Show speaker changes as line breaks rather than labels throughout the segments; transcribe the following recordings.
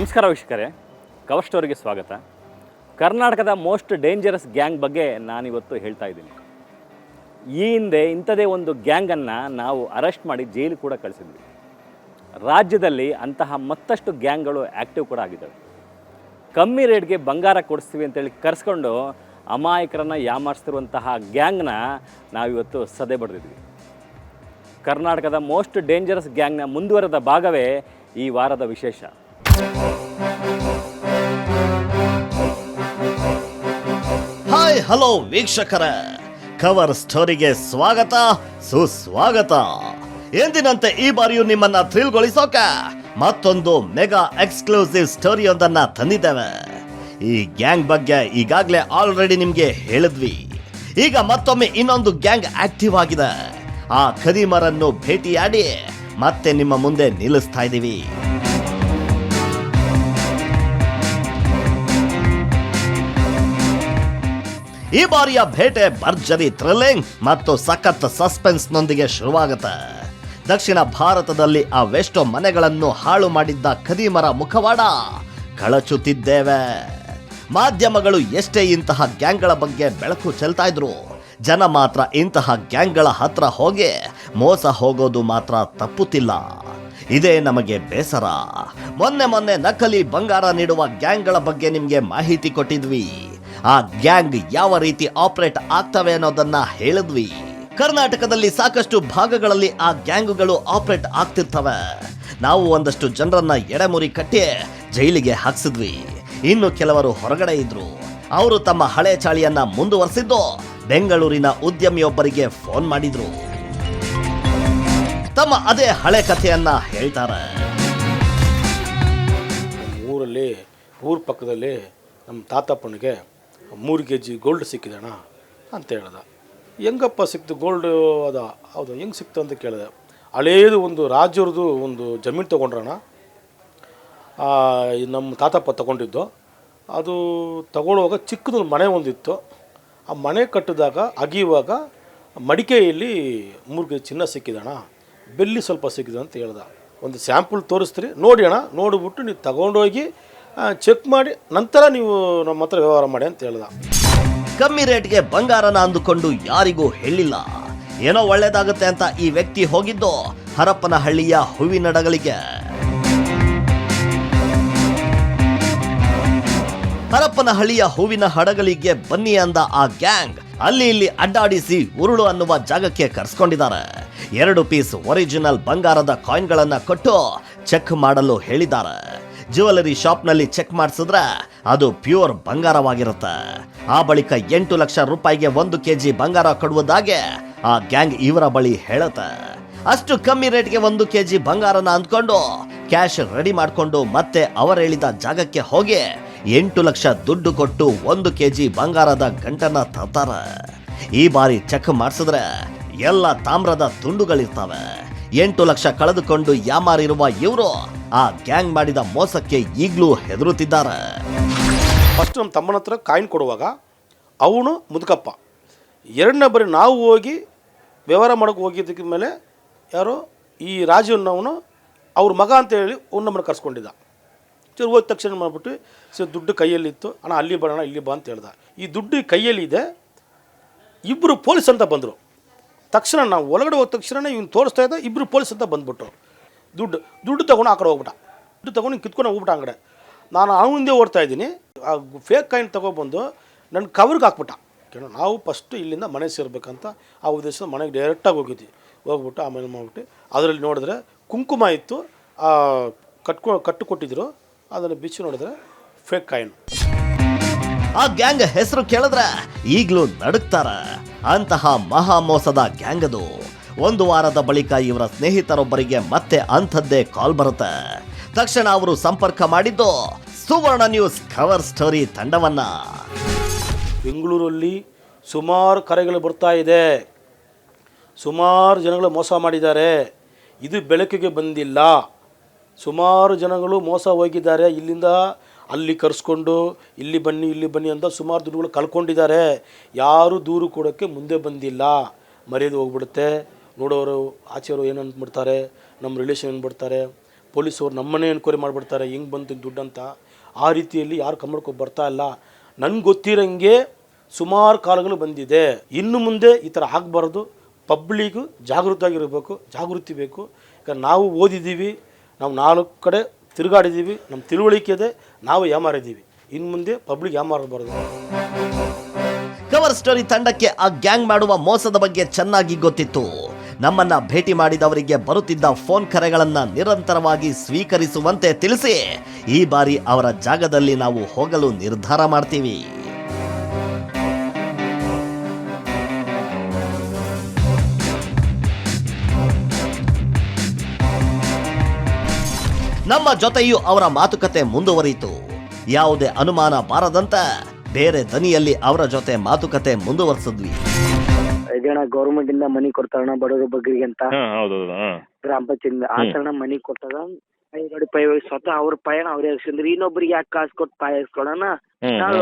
ನಮಸ್ಕಾರ ವೀಕ್ಷಕರೇ, ಕವರ್ ಸ್ಟೋರಿಗೆ ಸ್ವಾಗತ. ಕರ್ನಾಟಕದ ಮೋಸ್ಟ್ ಡೇಂಜರಸ್ ಗ್ಯಾಂಗ್ ಬಗ್ಗೆ ನಾನಿವತ್ತು ಹೇಳ್ತಾ ಇದ್ದೀನಿ. ಈ ಹಿಂದೆ ಇಂಥದೇ ಒಂದು ಗ್ಯಾಂಗನ್ನು ನಾವು ಅರೆಸ್ಟ್ ಮಾಡಿ ಜೈಲು ಕೂಡ ಕಳಿಸಿದ್ವಿ. ರಾಜ್ಯದಲ್ಲಿ ಅಂತಹ ಮತ್ತಷ್ಟು ಗ್ಯಾಂಗ್ಗಳು ಆ್ಯಕ್ಟಿವ್ ಕೂಡ ಆಗಿದ್ದಾವೆ. ಕಮ್ಮಿ ರೇಟ್ಗೆ ಬಂಗಾರ ಕೊಡಿಸ್ತೀವಿ ಅಂತೇಳಿ ಕರೆಸ್ಕೊಂಡು ಅಮಾಯಕರನ್ನು ಯಾಮಾರಿಸ್ತಿರುವಂತಹ ಗ್ಯಾಂಗ್ನ ನಾವಿವತ್ತು ಸದೆ ಬಡ್ದಿದ್ವಿ. ಕರ್ನಾಟಕದ ಮೋಸ್ಟ್ ಡೇಂಜರಸ್ ಗ್ಯಾಂಗ್ನ ಮುಂದುವರೆದ ಭಾಗವೇ ಈ ವಾರದ ವಿಶೇಷ.
ಹಾಯ್ ಹಲೋ ವೀಕ್ಷಕರ, ಕವರ್ ಸ್ಟೋರಿಗೆ ಸ್ವಾಗತ ಸುಸ್ವಾಗತ. ಎಂದಿನಂತೆ ಈ ಬಾರಿಯೂ ನಿಮ್ಮನ್ನ ಥ್ರಿಲ್ಗೊಳಿಸೋಕ ಮತ್ತೊಂದು ಮೆಗಾ ಎಕ್ಸ್ಕ್ಲೂಸಿವ್ ಸ್ಟೋರಿಯೊಂದನ್ನ ತಂದಿದ್ದೇವೆ. ಈ ಗ್ಯಾಂಗ್ ಬಗ್ಗೆ ಈಗಾಗಲೇ ಆಲ್ರೆಡಿ ನಿಮ್ಗೆ ಹೇಳಿದ್ವಿ. ಈಗ ಮತ್ತೊಮ್ಮೆ ಇನ್ನೊಂದು ಗ್ಯಾಂಗ್ ಆಕ್ಟಿವ್ ಆಗಿದೆ. ಆ ಖದೀಮರನ್ನು ಭೇಟಿಯಾಡಿ ಮತ್ತೆ ನಿಮ್ಮ ಮುಂದೆ ನಿಲ್ಲಿಸ್ತಾ ಇದ್ದೀವಿ. ಈ ಬಾರಿಯ ಭೇಟೆ ಭರ್ಜರಿ ಥ್ರಿಲ್ಲಿಂಗ್ ಮತ್ತು ಸಖತ್ ಸಸ್ಪೆನ್ಸ್ನೊಂದಿಗೆ ಶುರುವಾಗುತ್ತೆ. ದಕ್ಷಿಣ ಭಾರತದಲ್ಲಿ ಅವೆಷ್ಟೋ ಮನೆಗಳನ್ನು ಹಾಳು ಮಾಡಿದ್ದ ಖದೀಮರ ಮುಖವಾಡ ಕಳಚುತ್ತಿದ್ದೇವೆ. ಮಾಧ್ಯಮಗಳು ಎಷ್ಟೇ ಇಂತಹ ಗ್ಯಾಂಗ್ಗಳ ಬಗ್ಗೆ ಬೆಳಕು ಚೆಲ್ತಾ ಇದ್ರು, ಜನ ಮಾತ್ರ ಇಂತಹ ಗ್ಯಾಂಗ್ಗಳ ಹತ್ರ ಹೋಗಿ ಮೋಸ ಹೋಗೋದು ಮಾತ್ರ ತಪ್ಪುತ್ತಿಲ್ಲ. ಇದೇ ನಮಗೆ ಬೇಸರ. ಮೊನ್ನೆ ನಕಲಿ ಬಂಗಾರ ನೀಡುವ ಗ್ಯಾಂಗ್ಗಳ ಬಗ್ಗೆ ನಿಮಗೆ ಮಾಹಿತಿ ಕೊಟ್ಟಿದ್ವಿ. ಆ ಗ್ಯಾಂಗ್ ಯಾವ ರೀತಿ ಆಪರೇಟ್ ಆಗ್ತವೆ ಅನ್ನೋದನ್ನ ಹೇಳಿದ್ವಿ. ಕರ್ನಾಟಕದಲ್ಲಿ ಸಾಕಷ್ಟು ಭಾಗಗಳಲ್ಲಿ ಆ ಗ್ಯಾಂಗುಗಳು ಆಪರೇಟ್ ಆಗ್ತಿರ್ತವೆ. ನಾವು ಒಂದಷ್ಟು ಜನರನ್ನ ಎಡೆಮುರಿ ಕಟ್ಟಿ ಜೈಲಿಗೆ ಹಾಕ್ಸಿದ್ವಿ. ಇನ್ನು ಕೆಲವರು ಹೊರಗಡೆ ಇದ್ರು. ಅವರು ತಮ್ಮ ಹಳೆ ಚಾಳಿಯನ್ನ ಮುಂದುವರೆಸಿದ್ದು ಬೆಂಗಳೂರಿನ ಉದ್ಯಮಿಯೊಬ್ಬರಿಗೆ ಫೋನ್ ಮಾಡಿದ್ರು. ತಮ್ಮ ಅದೇ ಹಳೆ ಕಥೆಯನ್ನ ಹೇಳ್ತಾರೆ.
ಊರ ಪಕ್ಕದಲ್ಲಿ ನಮ್ಮ ತಾತಪ್ಪನಿಗೆ 3 kg ಗೋಲ್ಡ್ ಸಿಕ್ಕಿದಣ ಅಂತ ಹೇಳ್ದ. ಹೆಂಗಪ್ಪ ಸಿಕ್ತು ಗೋಲ್ಡು? ಹೌದು, ಹೆಂಗೆ ಸಿಕ್ತು ಅಂತ ಕೇಳಿದೆ. ಹಳೇದು ಒಂದು ರಾಜ್ಯವ್ರದ್ದು ಒಂದು ಜಮೀನು ತೊಗೊಂಡ್ರಣ, ನಮ್ಮ ತಾತಪ್ಪ ತಗೊಂಡಿದ್ದು. ಅದು ತಗೊಳ್ಳುವಾಗ ಚಿಕ್ಕದೊಂದು ಮನೆ ಒಂದಿತ್ತು. ಆ ಮನೆ ಕಟ್ಟಿದಾಗ ಅಗಿಯುವಾಗ ಮಡಿಕೆಯಲ್ಲಿ 3 kg ಚಿನ್ನ ಸಿಕ್ಕಿದಣ, ಬೆಳ್ಳಿ ಸ್ವಲ್ಪ ಸಿಕ್ಕಿದೆ ಅಂತ ಹೇಳ್ದ. ಒಂದು ಸ್ಯಾಂಪಲ್ ತೋರಿಸ್ತೀರಿ, ನೋಡಿ ಅಣ್ಣ, ನೋಡಿಬಿಟ್ಟು ನೀವು ತಗೊಂಡೋಗಿ ಚೆಕ್ ಮಾಡಿ ನಂತರ ನೀವು ನಮ್ಮ ಹತ್ರ ವ್ಯವಹಾರ ಮಾಡಿ ಅಂತ ಹೇಳ್ದ.
ಕಮ್ಮಿ ರೇಟ್ಗೆ ಬಂಗಾರನ ಅಂದುಕೊಂಡು ಯಾರಿಗೂ ಹೇಳಿಲ್ಲ. ಏನೋ ಒಳ್ಳೇದಾಗುತ್ತೆ ಅಂತ ಈ ವ್ಯಕ್ತಿ ಹೋಗಿದ್ದು ಹರಪನಹಳ್ಳಿಯ ಹೂವಿನಡಗಲಿಗೆ. ಹರಪನಹಳ್ಳಿಯ ಹೂವಿನ ಹಡಗಲಿಗೆ ಬನ್ನಿ ಅಂದ ಆ ಗ್ಯಾಂಗ್ ಅಲ್ಲಿ ಇಲ್ಲಿ ಅಡ್ಡಾಡಿಸಿ ಉರುಳು ಅನ್ನುವ ಜಾಗಕ್ಕೆ ಕರ್ಸ್ಕೊಂಡಿದ್ದಾರೆ. 2 ಪೀಸ್ ಒರಿಜಿನಲ್ ಬಂಗಾರದ ಕಾಯಿನ್ಗಳನ್ನ ಕೊಟ್ಟು ಚೆಕ್ ಮಾಡಲು ಹೇಳಿದ್ದಾರೆ. ಜ್ಯುವೆಲರಿ ಶಾಪ್ನಲ್ಲಿ ಚೆಕ್ ಮಾಡಿಸಿದ್ರೆ ಅದು ಪ್ಯೂರ್ ಬಂಗಾರವಾಗಿರುತ್ತೆ. ಆ ಬಳಿಕ 8 ಲಕ್ಷ ರೂಪಾಯಿಗೆ 1 kg ಬಂಗಾರ ಕೊಡುವುದಾಗೆ ಆ ಗ್ಯಾಂಗ್ ಇವರ ಬಳಿ ಹೇಳುತ್ತೆ. ಅಷ್ಟು ಕಮ್ಮಿ ರೇಟ್ಗೆ 1 kg ಬಂಗಾರನ ಅಂದ್ಕೊಂಡು ಕ್ಯಾಶ್ ರೆಡಿ ಮಾಡಿಕೊಂಡು ಮತ್ತೆ ಅವರು ಹೇಳಿದ ಜಾಗಕ್ಕೆ ಹೋಗಿ 8 ಲಕ್ಷ ದುಡ್ಡು ಕೊಟ್ಟು 1 kg ಬಂಗಾರದ ಗಂಟನ್ನ ತರ್ತಾರೆ. ಈ ಬಾರಿ ಚೆಕ್ ಮಾಡಿಸಿದ್ರೆ ಎಲ್ಲ ತಾಮ್ರದ ತುಂಡುಗಳಿರ್ತವೆ. 8 ಲಕ್ಷ ಕಳೆದುಕೊಂಡು ಯಾಮಾರಿರುವ ಇವರು ಆ ಗ್ಯಾಂಗ್ ಮಾಡಿದ ಮೋಸಕ್ಕೆ ಈಗಲೂ ಹೆದರುತ್ತಿದ್ದಾರೆ.
ಫಸ್ಟ್ ನಮ್ಮ ತಮ್ಮನ ಹತ್ರ ಕಾಯಿನ್ ಕೊಡುವಾಗ ಅವನು ಮುದುಕಪ್ಪ, 2ನೇ ಬಾರಿ ನಾವು ಹೋಗಿ ವ್ಯವಹಾರ ಮಾಡೋಕ್ಕೆ ಹೋಗಿದ್ದಕ್ಕೆ ಮೇಲೆ ಯಾರೋ ಈ ರಾಜನವನು ಅವ್ರ ಮಗ ಅಂತ ಹೇಳಿ ನಮ್ಮನ್ನು ಕರ್ಸ್ಕೊಂಡಿದ್ದ. ಸರಿ, ಹೋದ ತಕ್ಷಣ ಮಾಡಿಬಿಟ್ಟು ಸರ್ ದುಡ್ಡು ಕೈಯಲ್ಲಿತ್ತು ಅಣ್ಣ, ಅಲ್ಲಿ ಬರೋಣ, ಇಲ್ಲಿ ಬಾ ಅಂತ ಹೇಳ್ದ. ಈ ದುಡ್ಡು ಕೈಯಲ್ಲಿದೆ. ಇಬ್ಬರು ಪೊಲೀಸ್ ಅಂತ ಬಂದರು. ತಕ್ಷಣ ನಾವು ಒಳಗಡೆ ಹೋದ ತಕ್ಷಣ ಇವ್ನು ತೋರಿಸ್ತಾ ಇದ್ದ. ಇಬ್ಬರು ಪೊಲೀಸ್ ಅಂತ ಬಂದ್ಬಿಟ್ಟು ದುಡ್ಡು ತೊಗೊಂಡು ಆ ಕಡೆ ಹೋಗ್ಬಿಟ್ಟ. ದುಡ್ಡು ತೊಗೊಂಡು ಕಿತ್ಕೊಂಡು ಹೋಗ್ಬಿಟ್ಟ ಅಂಗಡೆ. ನಾನು ಅವನಿಂದೇ ಓಡ್ತಾ ಇದ್ದೀನಿ. ಆ ಫೇಕ್ ಕಾಯಿನ್ ತೊಗೊಬಂದು ನನ್ನ ಕವರ್ಗೆ ಹಾಕ್ಬಿಟ್ಟ. ನಾವು ಫಸ್ಟು ಇಲ್ಲಿಂದ ಮನೆ ಸೇರ್ಬೇಕಂತ ಆ ಉದ್ದೇಶದ ಮನೆಗೆ ಡೈರೆಕ್ಟಾಗಿ ಹೋಗ್ಬಿಟ್ಟು ಆಮೇಲೆ ಮಾಡಿಬಿಟ್ಟು ಅದರಲ್ಲಿ ನೋಡಿದ್ರೆ ಕುಂಕುಮ ಇತ್ತು, ಕಟ್ಟು ಕೊಟ್ಟಿದ್ರು. ಅದನ್ನು ಬಿಚ್ಚಿ ನೋಡಿದ್ರೆ ಫೇಕ್ ಕಾಯಿನ್.
ಆ ಗ್ಯಾಂಗ್ ಹೆಸರು ಕೇಳಿದ್ರೆ ಈಗಲೂ ನಡುಕ್ತಾರ. ಅಂತಹ ಮಹಾ ಮೋಸದ ಗ್ಯಾಂಗ್ ಅದು. 1 ವಾರದ ಬಳಿಕ ಇವರ ಸ್ನೇಹಿತರೊಬ್ಬರಿಗೆ ಮತ್ತೆ ಅಂಥದ್ದೇ ಕಾಲ್ ಬರುತ್ತೆ. ತಕ್ಷಣ ಅವರು ಸಂಪರ್ಕ ಮಾಡಿದ್ದು ಸುವರ್ಣ ನ್ಯೂಸ್ ಕವರ್ ಸ್ಟೋರಿ ತಂಡವನ್ನ.
ಬೆಂಗಳೂರಲ್ಲಿ ಸುಮಾರು ಕರೆಗಳು ಬರ್ತಾ ಇದೆ. ಸುಮಾರು ಜನಗಳು ಮೋಸ ಮಾಡಿದ್ದಾರೆ. ಇದು ಬೆಳಕಿಗೆ ಬಂದಿಲ್ಲ. ಸುಮಾರು ಜನಗಳು ಮೋಸ ಹೋಗಿದ್ದಾರೆ. ಇಲ್ಲಿಂದ ಅಲ್ಲಿ ಕರೆಸ್ಕೊಂಡು ಇಲ್ಲಿ ಬನ್ನಿ ಅಂತ ಸುಮಾರು ದುಡ್ಡುಗಳು ಕಳ್ಕೊಂಡಿದ್ದಾರೆ. ಯಾರೂ ದೂರು ಕೊಡೋಕ್ಕೆ ಮುಂದೆ ಬಂದಿಲ್ಲ. ಮರ್ಯಾದೆ ಹೋಗ್ಬಿಡುತ್ತೆ. ನೋಡೋರು ಆಚೆಯವರು ಏನು ಅಂದ್ಬಿಡ್ತಾರೆ, ನಮ್ಮ ರಿಲೇಷನ್ ಅಂದ್ಬಿಡ್ತಾರೆ. ಪೊಲೀಸವ್ರು ನಮ್ಮನ್ನೇ ಎನ್ಕ್ವೈರಿ ಮಾಡಿಬಿಡ್ತಾರೆ, ಹಿಂಗೆ ಬಂತು ದುಡ್ಡು ಅಂತ. ಆ ರೀತಿಯಲ್ಲಿ ಯಾರು ಕಮ್ಮಡ್ಕೊಂಡು ಬರ್ತಾ ಇಲ್ಲ. ನನಗೆ ಗೊತ್ತಿರೋಂಗೆ ಸುಮಾರು ಕಾಲಗಳು ಬಂದಿದೆ. ಇನ್ನು ಮುಂದೆ ಈ ಥರ ಆಗಬಾರ್ದು. ಪಬ್ಲಿಕ್ಕು ಜಾಗೃತಿ ಬೇಕು. ಯಾಕಂದ್ರೆ ನಾವು ಓದಿದ್ದೀವಿ, ನಾವು 4 ಕಡೆ ತಿರುಗಾಡಿದ್ದೀವಿ, ನಮ್ಮ ತಿಳುವಳಿಕೆ ಇದೆ, ನಾವು ಯಾಮಾರಿದ್ದೀವಿ. ಇನ್ನು ಮುಂದೆ ಪಬ್ಲಿಕ್ ಯಾಮಾರಬಾರ್ದು.
ಕವರ್ ಸ್ಟೋರಿ ತಂಡಕ್ಕೆ ಆ ಗ್ಯಾಂಗ್ ಮಾಡುವ ಮೋಸದ ಬಗ್ಗೆ ಚೆನ್ನಾಗಿ ಗೊತ್ತಿತ್ತು. ನಮ್ಮನ್ನ ಭೇಟಿ ಮಾಡಿದವರಿಗೆ ಬರುತ್ತಿದ್ದ ಫೋನ್ ಕರೆಗಳನ್ನ ನಿರಂತರವಾಗಿ ಸ್ವೀಕರಿಸುವಂತೆ ತಿಳಿಸಿ ಈ ಬಾರಿ ಅವರ ಜಾಗದಲ್ಲಿ ನಾವು ಹೋಗಲು ನಿರ್ಧಾರ ಮಾಡ್ತೀವಿ. ನಮ್ಮ ಜೊತೆಯೂ ಅವರ ಮಾತುಕತೆ ಮುಂದುವರಿಯಿತು. ಯಾವುದೇ ಅನುಮಾನ ಬಾರದಂತೆ ಬೇರೆ ದನಿಯಲ್ಲಿ ಅವರ ಜೊತೆ ಮಾತುಕತೆ ಮುಂದುವರಿಸಿದ್ವಿ.
ಇದನ್ನ ಗೌರ್ಮೆಂಟ್ ಇಂದ ಮನಿ ಕೊಡ್ತಾರಣ ಬಡವರ ಬಗ್ಗರಿಗೆ ಅಂತ, ಗ್ರಾಮ ಪಂಚಾಯತ್ ಆ ತರ ಮನಿ ಕೊಟ್ಟಾಗ ಪೈ ಸ್ವತಃ ಅವ್ರ ಪಯಣ ಅವ್ರೇ ಹಾಕ್ಸಿದ್ರೆ ಇನ್ನೊಬ್ರಿಗೆ ಯಾಕೆ ಕಾಸು ಕೊಟ್ಟು ಪಾಯ ಹಾಕ್ಸ್ಕೊಳಣ. ನಾವು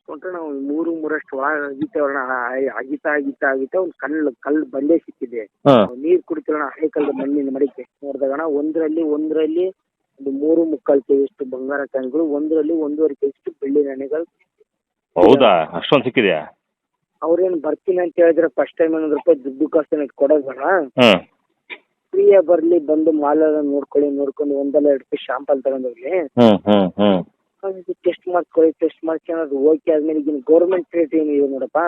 ಕೊಟ್ರೆ ನಾವು ಮೂರಷ್ಟು ಒಳಗ ಆಗಿತ್ತ ಒಂದ್ ಕಲ್ಲು ಬಂಡೆ ಸಿಕ್ಕಿದೆ. ನೀರ್ ಕುಡಿತೀವಣ ಹಳೆ ಕಲ್ಲು ಮಣ್ಣಿನ ಮಡಿಕೆ ನೋಡಿದಾಗಣ ಒಂದ್ರಲ್ಲಿ 3.25 ಕೆಜಿಯಷ್ಟು ಬಂಗಾರ ಕಾಯಿಗಳು, ಒಂದರಲ್ಲಿ 1.5 ಕೆಜಿಯಷ್ಟು ಬೆಳ್ಳಿ ನಾಣ್ಯಗಳು.
ಹೌದಾ, ಅಷ್ಟೊಂದು ಸಿಕ್ಕಿದ್ಯಾ?
ಅವ್ರೇನ್ ಬರ್ತೀನಿ ಅಂತ ಹೇಳಿದ್ರೆ ಫಸ್ಟ್ ಟೈಮ್ 100 ರೂಪಾಯಿ ದುಡ್ಡು ಕಾಸು ಕೊಡೋದಣ, ಫ್ರೀಯೇ ಬರ್ಲಿ, ಬಂದು ಮಾಲ್ ನೋಡ್ಕೊಂಡು 1-2 ರೂಪಾಯಿ ಶಾಂಪಲ್ ತಗೊಂಡೋಗ್ಲಿ, ಟೆಸ್ಟ್ ಮಾಡ್ಕೊಳ್ಳಿ ಓಕೆ ಆದ್ಮೇಲೆ ಈಗ ಗೌರ್ಮೆಂಟ್ ರೇಟ್ ಏನಿದೆ ನೋಡಪ್ಪ,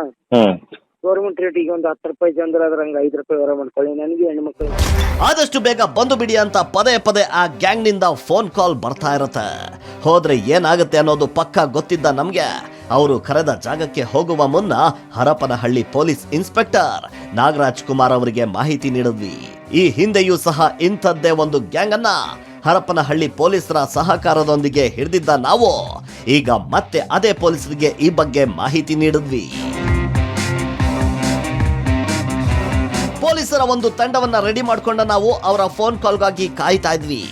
ಗೌರ್ಮೆಂಟ್ ರೇಟ್ ಈಗ ಒಂದು 10 ರೂಪಾಯಿ ಜನರು ಅದ್ರ ಹಂಗ 5 ರೂಪಾಯಿ ಹೊರ ಮಾಡ್ಕೊಳ್ಳಿ, ನನಗೆ ಹೆಣ್ಮಕ್ಳು.
ಆದಷ್ಟು ಬೇಗ ಬಂದು ಬಿಡಿ ಅಂತ ಪದೇ ಆ ಗ್ಯಾಂಗ್ ನಿಂದ ಫೋನ್ ಕಾಲ್ ಬರ್ತಾ ಇರತ್ತೆ. ಹೋದ್ರೆ ಏನಾಗುತ್ತೆ ಅನ್ನೋದು ಪಕ್ಕಾ ಗೊತ್ತಿದ್ದ ನಮ್ಗೆ ಅವರು ಕರೆದ ಜಾಗಕ್ಕೆ ಹೋಗುವ ಮುನ್ನ ಹರಪನಹಳ್ಳಿ ಪೊಲೀಸ್ ಇನ್ಸ್ಪೆಕ್ಟರ್ ನಾಗರಾಜ್ ಕುಮಾರ್ ಅವರಿಗೆ ಮಾಹಿತಿ ನೀಡಿದ್ವಿ. ಈ ಹಿಂದೆಯೂ ಸಹ ಇಂಥದ್ದೇ ಒಂದು ಗ್ಯಾಂಗ್ ಅನ್ನ ಹರಪನಹಳ್ಳಿ ಪೊಲೀಸರ ಸಹಕಾರದೊಂದಿಗೆ ಹಿಡಿದಿದ್ದ ನಾವು ಈಗ ಮತ್ತೆ ಅದೇ ಪೊಲೀಸರಿಗೆ ಈ ಬಗ್ಗೆ ಮಾಹಿತಿ ನೀಡಿದ್ವಿ. ಪೊಲೀಸರ ಒಂದು ತಂಡವನ್ನ ರೆಡಿ ಮಾಡ್ಕೊಂಡ ನಾವು ಅವರ ಫೋನ್ ಕಾಲ್ಗಾಗಿ ಕಾಯ್ತಾ ಇದ್ವಿ.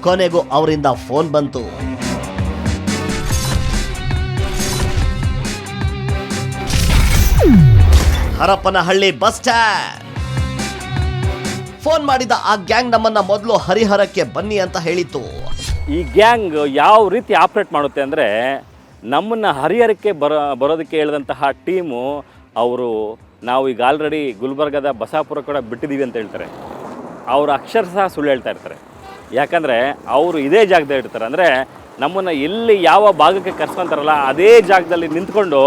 ಕೊನೆಗೂ ಅವರಿಂದ ಫೋನ್ ಬಂತು. Harapanahalli bus stand. ಫೋನ್ ಮಾಡಿದ ಆ ಗ್ಯಾಂಗ್ ನಮ್ಮನ್ನ ಮೊದಲು ಹರಿಹರಕ್ಕೆ ಬನ್ನಿ ಅಂತ ಹೇಳಿತ್ತು.
ಈ ಗ್ಯಾಂಗ್ ಯಾವ ರೀತಿ ಆಪ್ರೇಟ್ ಮಾಡುತ್ತೆ ಅಂದರೆ, ನಮ್ಮನ್ನು ಹರಿಹರಕ್ಕೆ ಬರೋದಕ್ಕೆ ಹೇಳಿದಂತಹ ಟೀಮು ಅವರು ನಾವು ಈಗ ಆಲ್ರೆಡಿ ಗುಲ್ಬರ್ಗದ ಬಸಾಪುರ ಕೂಡ ಬಿಟ್ಟಿದ್ದೀವಿ ಅಂತ ಹೇಳ್ತಾರೆ. ಅವರು ಅಕ್ಷರಶಃ ಸುಳ್ಳು ಹೇಳ್ತಾ ಇರ್ತಾರೆ. ಯಾಕಂದರೆ ಅವರು ಇದೇ ಜಾಗದಲ್ಲಿ ಇರ್ತಾರೆ. ಅಂದರೆ ನಮ್ಮನ್ನು ಎಲ್ಲಿ ಯಾವ ಭಾಗಕ್ಕೆ ಕರ್ಸ್ಕೊಂತಾರಲ್ಲ ಅದೇ ಜಾಗದಲ್ಲಿ ನಿಂತ್ಕೊಂಡು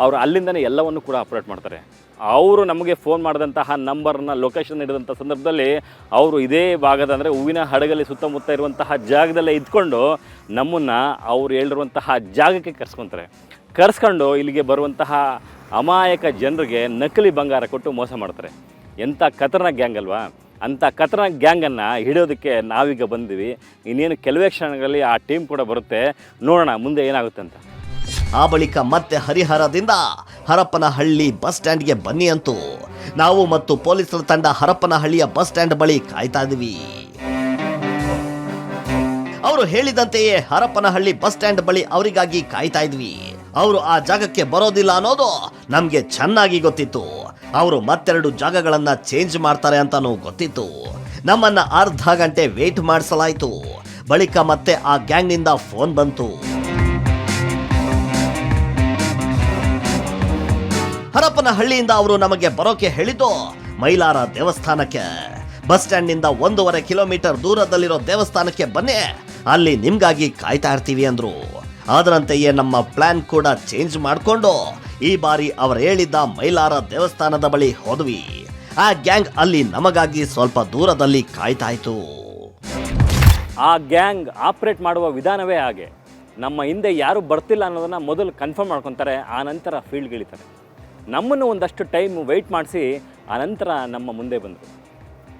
ಅವರು ಅಲ್ಲಿಂದನೇ ಎಲ್ಲವನ್ನು ಕೂಡ ಆಪ್ರೇಟ್ ಮಾಡ್ತಾರೆ. ಅವರು ನಮಗೆ ಫೋನ್ ಮಾಡಿದಂತಹ ನಂಬರ್ನ ಲೊಕೇಶನ್ ಹಿಡಿದಂಥ ಸಂದರ್ಭದಲ್ಲಿ ಅವರು ಇದೇ ಭಾಗದ ಅಂದರೆ ಹೂವಿನ ಹಡಗಲಿ ಸುತ್ತಮುತ್ತ ಇರುವಂತಹ ಜಾಗದಲ್ಲೇ ಇದ್ಕೊಂಡು ನಮ್ಮನ್ನು ಅವರು ಹೇಳಿರುವಂತಹ ಜಾಗಕ್ಕೆ ಕರ್ಸ್ಕೊಂಡು ಇಲ್ಲಿಗೆ ಬರುವಂತಹ ಅಮಾಯಕ ಜನರಿಗೆ ನಕಲಿ ಬಂಗಾರ ಕೊಟ್ಟು ಮೋಸ ಮಾಡ್ತಾರೆ. ಎಂಥ ಖತರ್ನಾಕ್ ಗ್ಯಾಂಗ್ ಅಲ್ವಾ? ಅಂಥ ಖತರ್ನಾಕ್ ಗ್ಯಾಂಗನ್ನು ಹಿಡಿಯೋದಕ್ಕೆ ನಾವೀಗ ಬಂದಿವಿ. ಇನ್ನೇನು ಕೆಲವೇ ಕ್ಷಣಗಳಲ್ಲಿ ಆ ಟೀಮ್ ಕೂಡ ಬರುತ್ತೆ. ನೋಡೋಣ ಮುಂದೆ ಏನಾಗುತ್ತೆ ಅಂತ.
ಆ ಬಳಿಕ ಮತ್ತೆ ಹರಿಹರದಿಂದ ಹರಪನಹಳ್ಳಿ ಬಸ್ ಸ್ಟ್ಯಾಂಡ್ಗೆ ಬನ್ನಿ ಅಂತು ನಾವು ಮತ್ತು ಪೊಲೀಸರ ತಂಡ ಹರಪನಹಳ್ಳಿಯ ಬಸ್ ಸ್ಟ್ಯಾಂಡ್ ಬಳಿ ಕಾಯ್ತಾ ಇದ್ವಿ. ಅವರು ಹೇಳಿದಂತೆಯೇ ಹರಪನಹಳ್ಳಿ ಬಸ್ ಸ್ಟ್ಯಾಂಡ್ ಬಳಿ ಅವರಿಗಾಗಿ ಕಾಯ್ತಾ ಇದ್ವಿ. ಅವರು ಆ ಜಾಗಕ್ಕೆ ಬರೋದಿಲ್ಲ ಅನ್ನೋದು ನಮ್ಗೆ ಚೆನ್ನಾಗಿ ಗೊತ್ತಿತ್ತು. ಅವರು ಮತ್ತೆರಡು ಜಾಗಗಳನ್ನ ಚೇಂಜ್ ಮಾಡ್ತಾರೆ ಅಂತಾನೂ ಗೊತ್ತಿತ್ತು. ನಮ್ಮನ್ನ ಅರ್ಧ ಗಂಟೆ ವೇಟ್ ಮಾಡಿಸಲಾಯಿತು. ಬಳಿಕ ಮತ್ತೆ ಆ ಗ್ಯಾಂಗ್ನಿಂದ ಫೋನ್ ಬಂತು. ಹರಪನಹಳ್ಳಿಯಿಂದ ಅವರು ನಮಗೆ ಬರೋಕೆ ಹೇಳಿದ್ದು ಮೈಲಾರ ದೇವಸ್ಥಾನಕ್ಕೆ. ಬಸ್ ಸ್ಟ್ಯಾಂಡ್ನಿಂದ 1.5 ಕಿಲೋಮೀಟರ್ ದೂರದಲ್ಲಿರೋ ದೇವಸ್ಥಾನಕ್ಕೆ ಬನ್ನಿ, ಅಲ್ಲಿ ನಿಮ್ಗಾಗಿ ಕಾಯ್ತಾ ಇರ್ತೀವಿ ಅಂದ್ರು. ಅದರಂತೆಯೇ ನಮ್ಮ ಪ್ಲಾನ್ ಕೂಡ ಚೇಂಜ್ ಮಾಡಿಕೊಂಡು ಈ ಬಾರಿ ಅವರು ಹೇಳಿದ್ದ ಮೈಲಾರ ದೇವಸ್ಥಾನದ ಬಳಿ ಹೋದ್ವಿ. ಆ ಗ್ಯಾಂಗ್ ಅಲ್ಲಿ ನಮಗಾಗಿ ಸ್ವಲ್ಪ ದೂರದಲ್ಲಿ ಕಾಯ್ತಾ ಇತ್ತು.
ಆ ಗ್ಯಾಂಗ್ ಆಪ್ರೇಟ್ ಮಾಡುವ ವಿಧಾನವೇ ಹಾಗೆ. ನಮ್ಮ ಹಿಂದೆ ಯಾರು ಬರ್ತಿಲ್ಲ ಅನ್ನೋದನ್ನು ಮೊದಲು ಕನ್ಫರ್ಮ್ ಮಾಡ್ಕೊತಾರೆ, ಆ ನಂತರ ಫೀಲ್ಡ್ಗೆ ಇಳಿತಾರೆ. ನಮ್ಮನ್ನು ಒಂದಷ್ಟು ಟೈಮ್ ವೆಯ್ಟ್ ಮಾಡಿಸಿ ಆನಂತರ ನಮ್ಮ ಮುಂದೆ ಬಂದರು.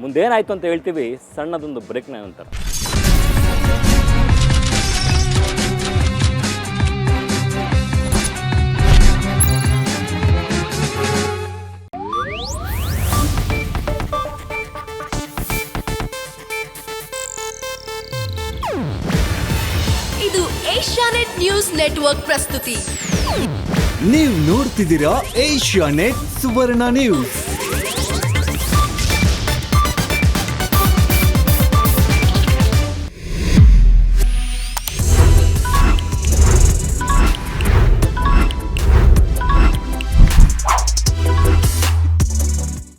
ಮುಂದೇನಾಯಿತು ಅಂತ ಹೇಳ್ತೀವಿ ಸಣ್ಣದೊಂದು ಬ್ರೇಕ್ನ ನಂತರ.
ಇದು ಏಷ್ಯಾನೆಟ್ ನ್ಯೂಸ್ ನೆಟ್ವರ್ಕ್ ಪ್ರಸ್ತುತಿ.
ನೀವು ನೋಡ್ತಿದ್ದೀರಾ ಏಷ್ಯಾನೆಟ್ ಸುವರ್ಣ ನ್ಯೂಸ್.